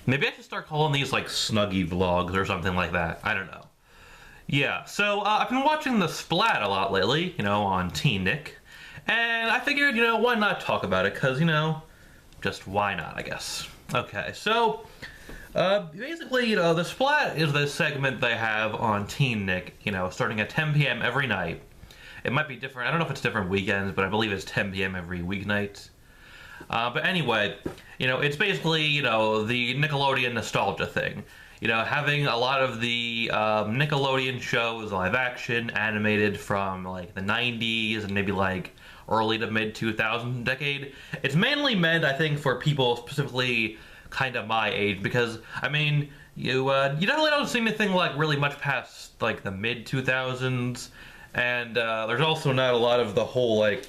Maybe I should start calling these like Snuggy vlogs or something like that. I don't know. Yeah, so I've been watching the Splat a lot lately, on TeenNick. And I figured, why not talk about it? Because, just why not, I guess. Okay, so basically, the Splat is this segment they have on TeenNick, starting at 10 p.m. every night. It might be different. I don't know if it's different weekends, but I believe it's 10 p.m. every weeknight. But anyway, it's basically, the Nickelodeon nostalgia thing. Having a lot of the Nickelodeon shows, live action, animated from like the 90s and maybe like early to mid 2000 decade. It's mainly meant, I think, for people specifically kind of my age, because I mean, you definitely don't see anything like really much past like the mid 2000s, and there's also not a lot of the whole like.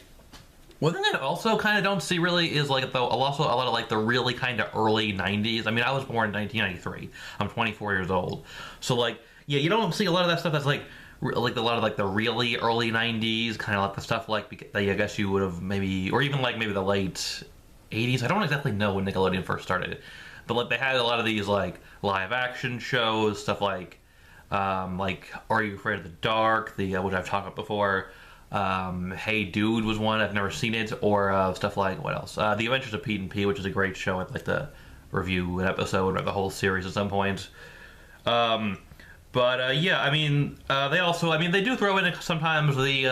One thing I also kind of don't see really is like also a lot of like the really kind of early 90s. I mean, I was born in 1993. I'm 24 years old, so like yeah, you don't see a lot of that stuff that's like a lot of like the really early 90s, kind of like the stuff like that I guess you would have maybe, or even like maybe the late 80s. I don't exactly know when Nickelodeon first started, but like they had a lot of these like live action shows, stuff like Are You Afraid of the Dark, the which I've talked about before. Hey Dude was one, I've never seen it, or stuff like, what else? The Adventures of Pete and P, which is a great show. I'd like to review an episode or the whole series at some point. Yeah, I mean, they do throw in sometimes the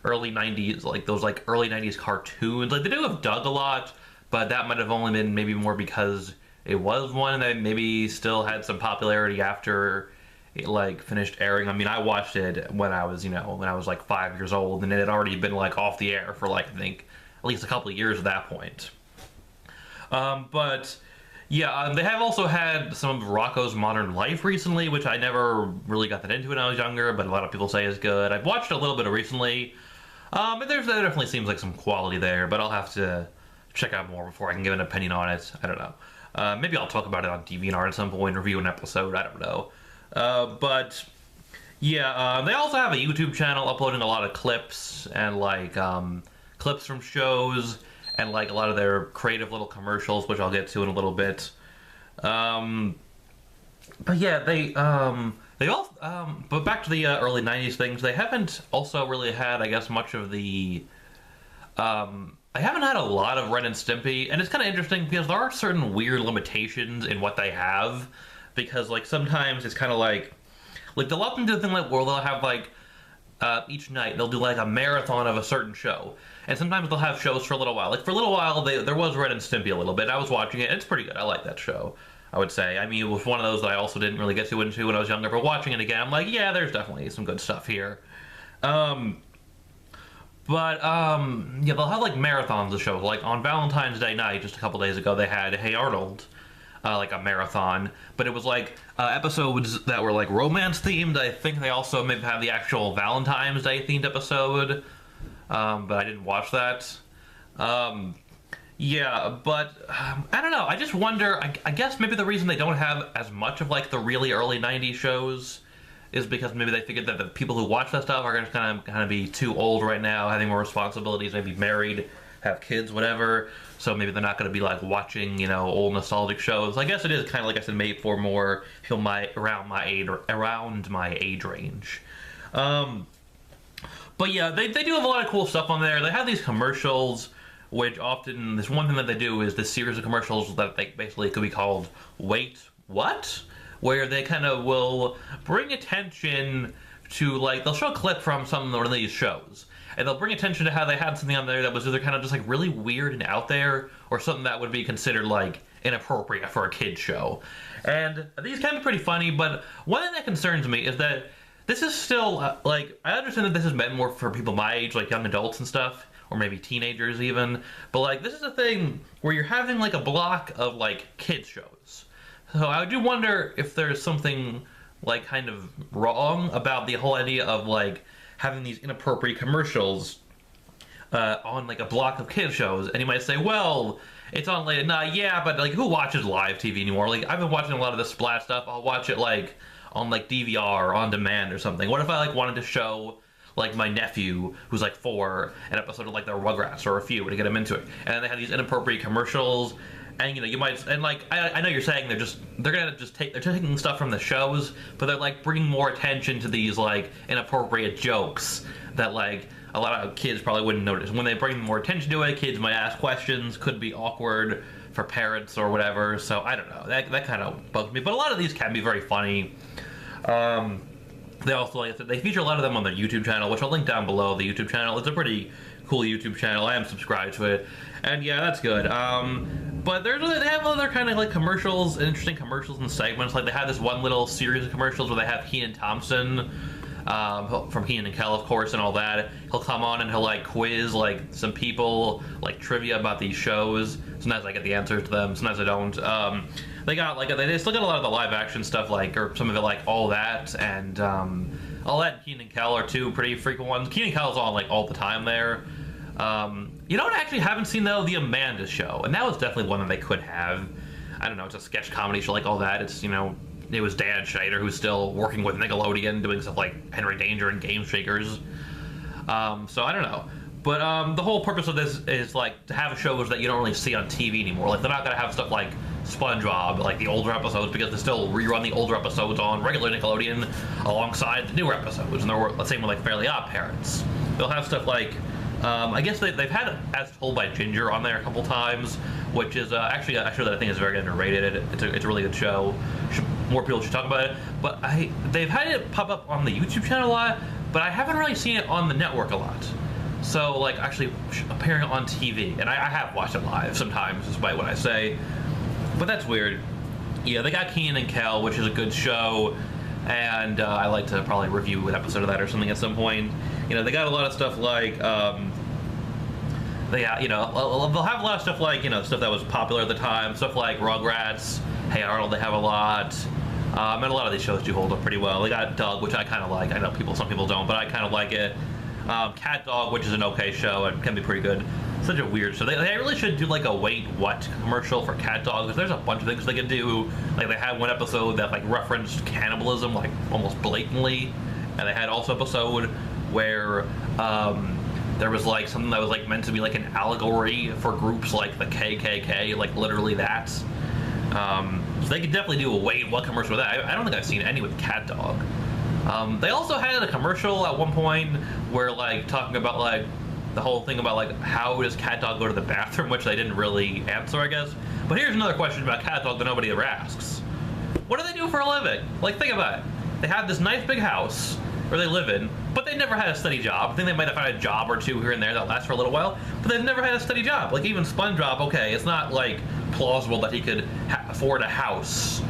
early 90s, like those like early 90s cartoons. Like they do have Doug a lot, but that might have only been maybe more because it was one that maybe still had some popularity after it like finished airing. I mean, I watched it when I was, like 5 years old, and it had already been like off the air for like I think at least a couple of years at that point. They have also had some of Rocko's Modern Life recently, which I never really got that into when I was younger, but a lot of people say is good. I've watched it a little bit recently. There definitely seems like some quality there, but I'll have to check out more before I can give an opinion on it. I don't know. Maybe I'll talk about it on DeviantArt at some point, review an episode. I don't know. They also have a YouTube channel uploading a lot of clips and like clips from shows and like a lot of their creative little commercials, which I'll get to in a little bit. But back to the early 90s things, they haven't also really had, I guess, much of the I haven't had a lot of Ren and Stimpy, and it's kind of interesting because there are certain weird limitations in what they have. Because like sometimes it's kind of like they'll often do the thing like where they'll have like each night they'll do like a marathon of a certain show, and sometimes they'll have shows for a little while. Like for a little while there was Ren and Stimpy a little bit. I was watching it, and it's pretty good. I like that show, I would say. I mean, it was one of those that I also didn't really get too into when I was younger, but watching it again I'm like, yeah, there's definitely some good stuff here. They'll have like marathons of shows. Like on Valentine's Day night just a couple days ago they had Hey Arnold, like a marathon, but it was like episodes that were like romance themed. I think they also maybe have the actual Valentine's Day themed episode, but I didn't watch that. I don't know. I just wonder. I guess maybe the reason they don't have as much of like the really early '90s shows is because maybe they figured that the people who watch that stuff are going to kind of be too old right now, having more responsibilities, maybe married, have kids, whatever. So maybe they're not going to be like watching, old nostalgic shows. I guess it is kind of like I said, made for more people around my age range. They do have a lot of cool stuff on there. They have these commercials, which often this one thing that they do is this series of commercials that they basically could be called "Wait, What?", where they kind of will bring attention to like they'll show a clip from some of these shows. And they'll bring attention to how they had something on there that was either kind of just like really weird and out there, or something that would be considered like inappropriate for a kid's show. And these can be pretty funny, but one thing that concerns me is that this is still I understand that this is meant more for people my age, like young adults and stuff, or maybe teenagers even. But like this is a thing where you're having like a block of like kids shows. So I do wonder if there's something like kind of wrong about the whole idea of like having these inappropriate commercials on like a block of kids shows. And you might say, well, it's on late at night. Yeah, but like who watches live TV anymore? Like I've been watching a lot of the Splat stuff. I'll watch it like on like DVR or on demand or something. What if I like wanted to show like my nephew who's like 4 an episode of like the Rugrats or a few to get him into it, and they had these inappropriate commercials, And you might, and like I know you're saying they're taking stuff from the shows, but they're like bringing more attention to these like inappropriate jokes that like a lot of kids probably wouldn't notice. When they bring more attention to it, kids might ask questions, could be awkward for parents or whatever. So I don't know, that kind of bugs me. But a lot of these can be very funny. They also, like I said, they feature a lot of them on their YouTube channel, which I'll link down below. The YouTube channel, it's a pretty cool YouTube channel. I am subscribed to it, and yeah, that's good. But they have other kind of like commercials, interesting commercials and segments. Like they have this one little series of commercials where they have Kenan Thompson from Kenan and Kel, of course, and all that. He'll come on and he'll like quiz like some people, like trivia about these shows. Sometimes I get the answers to them, sometimes I don't. They still got a lot of the live action stuff, like, or some of it like All That, and All That and Kenan and Kel are two pretty frequent ones. Kenan and Kel's on like all the time there. You know what I actually haven't seen though? The Amanda Show, and that was definitely one that they could have. I don't know, it's a sketch comedy show like All That. It's, it was Dan Schneider who's still working with Nickelodeon, doing stuff like Henry Danger and Game Shakers. So I don't know. But the whole purpose of this is like to have shows that you don't really see on TV anymore. Like they're not gonna have stuff like SpongeBob, like the older episodes, because they still rerun the older episodes on regular Nickelodeon alongside the newer episodes. And they're the same with like Fairly Odd Parents. They'll have stuff like I guess they've had As Told by Ginger on there a couple times, which is actually a show that I think is very underrated. It's a really good show. More people should talk about it. But they've had it pop up on the YouTube channel a lot, but I haven't really seen it on the network a lot. So like actually appearing on TV, and I have watched it live sometimes, despite what I say. But that's weird. Yeah, they got Kenan and Kel, which is a good show, and I like to probably review an episode of that or something at some point. They got a lot of stuff like they'll have a lot of stuff like stuff that was popular at the time, stuff like Rugrats, Hey Arnold. They have a lot, and a lot of these shows do hold up pretty well. They got Doug, which I kind of like. I know some people don't, but I kind of like it. Cat Dog, which is an okay show and can be pretty good. Such a weird show. They really should do like a Wait What commercial for Cat Dog, because there's a bunch of things they can do. Like they had one episode that like referenced cannibalism like almost blatantly, and they had also an episode where there was like something that was like meant to be like an allegory for groups like the KKK, like literally that. So they could definitely do a Wait What commercial with that. I don't think I've seen any with Cat Dog. They also had a commercial at one point where like talking about like the whole thing about like how does Cat Dog go to the bathroom, which they didn't really answer, I guess. But here's another question about Cat Dog that nobody ever asks. What do they do for a living? Like, think about it. They have this nice big house where they live in, but they never had a steady job. I think they might have had a job or two here and there that lasts for a little while, but they've never had a steady job. Like even SpongeBob, okay, it's not like plausible that he could afford a house,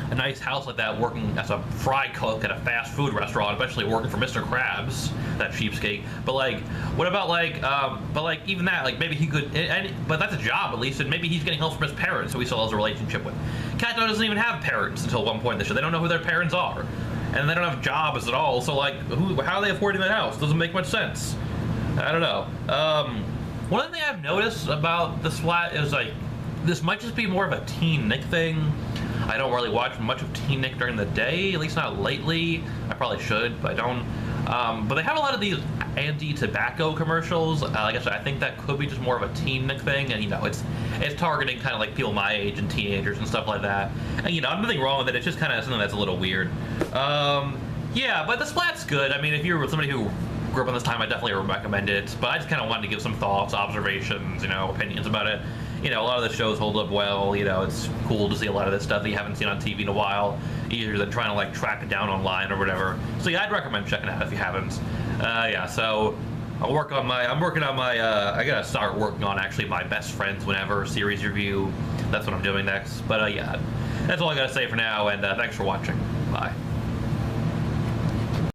a nice house like that, working as a fry cook at a fast food restaurant, eventually working for Mr. Krabs, that cheapskate. But like, what about like, even that, like maybe he could, but that's a job at least, and maybe he's getting help from his parents, who he still has a relationship with. Cat Dog doesn't even have parents until one point in the show. They don't know who their parents are, and they don't have jobs at all. So like, how are they affording that house? Doesn't make much sense. I don't know. One other thing I've noticed about the Splat is like, this might just be more of a TeenNick thing. I don't really watch much of TeenNick during the day, at least not lately. I probably should, but I don't. But they have a lot of these anti-tobacco commercials. I guess I think that could be just more of a TeenNick thing, and it's targeting kind of like people my age and teenagers and stuff like that. And nothing wrong with it. It's just kind of something that's a little weird. Yeah, but the Splat's good. I mean, if you're somebody who grew up on this time, I definitely recommend it. But I just kind of wanted to give some thoughts, observations, opinions about it. A lot of the shows hold up well. It's cool to see a lot of this stuff that you haven't seen on TV in a while, easier than trying to like track it down online or whatever. So yeah, I'd recommend checking it out if you haven't. Yeah, so I'm working on my, I gotta start working on actually my Best Friends Whenever series review. That's what I'm doing next. But yeah, that's all I gotta say for now, and thanks for watching.